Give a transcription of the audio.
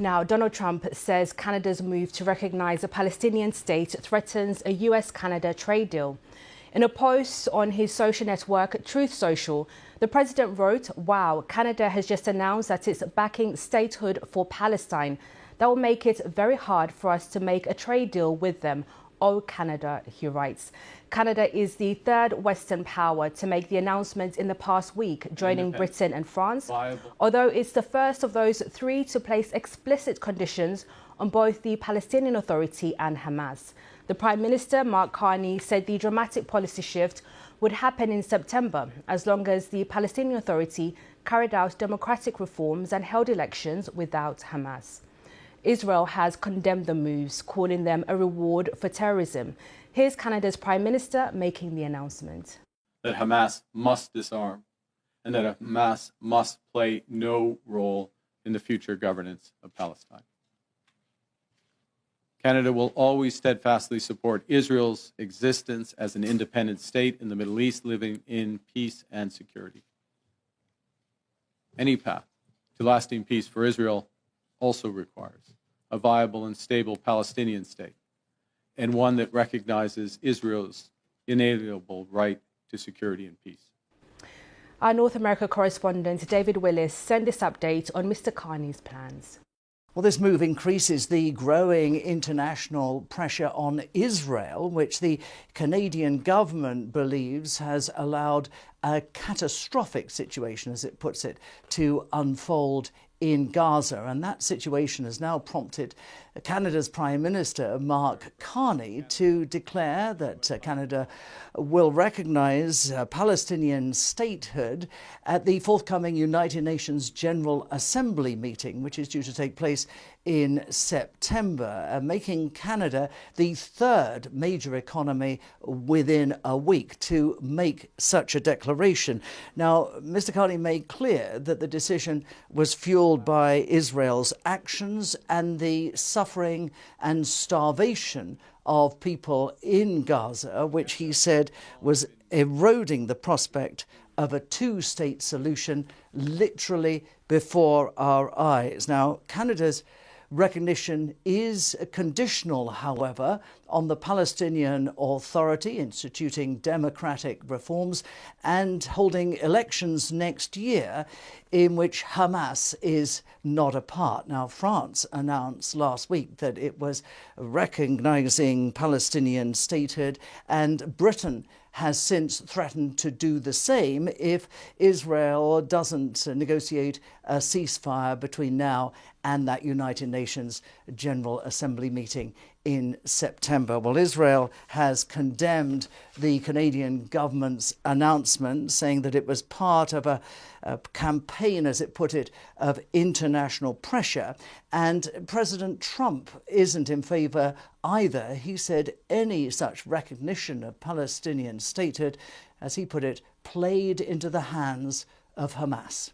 Now, Donald Trump says Canada's move to recognise a Palestinian state threatens a US-Canada trade deal. In a post on his social network, Truth Social, the president wrote, "Wow, Canada has just announced that it's backing statehood for Palestine. That will make it very hard for us to make a trade deal with them. Oh, Canada," he writes. Canada is the third Western power to make the announcement in the past week, joining Britain and France, although it's the first of those three to place explicit conditions on both the Palestinian Authority and Hamas. The Prime Minister, Mark Carney, said the dramatic policy shift would happen in September, as long as the Palestinian Authority carried out democratic reforms and held elections without Hamas. Israel has condemned the moves, calling them a reward for terrorism. Here's Canada's Prime Minister making the announcement. That Hamas must disarm and that Hamas must play no role in the future governance of Palestine. Canada will always steadfastly support Israel's existence as an independent state in the Middle East, living in peace and security. Any path to lasting peace for Israel also requires a viable and stable Palestinian state, and one that recognizes Israel's inalienable right to security and peace. Our North America correspondent David Willis sent this update on Mr. Carney's plans. Well, this move increases the growing international pressure on Israel, which the Canadian government believes has allowed a catastrophic situation, as it puts it, to unfold in Gaza. And that situation has now prompted Canada's Prime Minister, Mark Carney, to declare that Canada will recognise Palestinian statehood at the forthcoming United Nations General Assembly meeting, which is due to take place in September, making Canada the third major economy within a week to make such a declaration. Now, Mr. Carney made clear that the decision was fuelled by Israel's actions and the suffering and starvation of people in Gaza, which he said was eroding the prospect of a two-state solution literally before our eyes. Now, Canada's recognition is conditional, however, on the Palestinian Authority instituting democratic reforms and holding elections next year in which Hamas is not a part. Now, France announced last week that it was recognizing Palestinian statehood, and Britain has since threatened to do the same if Israel doesn't negotiate a ceasefire between now and that United Nations General Assembly meeting in September. Well, Israel has condemned the Canadian government's announcement, saying that it was part of a campaign, as it put it, of international pressure. And President Trump isn't in favour either. He said any such recognition of Palestinian statehood, as he put it, played into the hands of Hamas.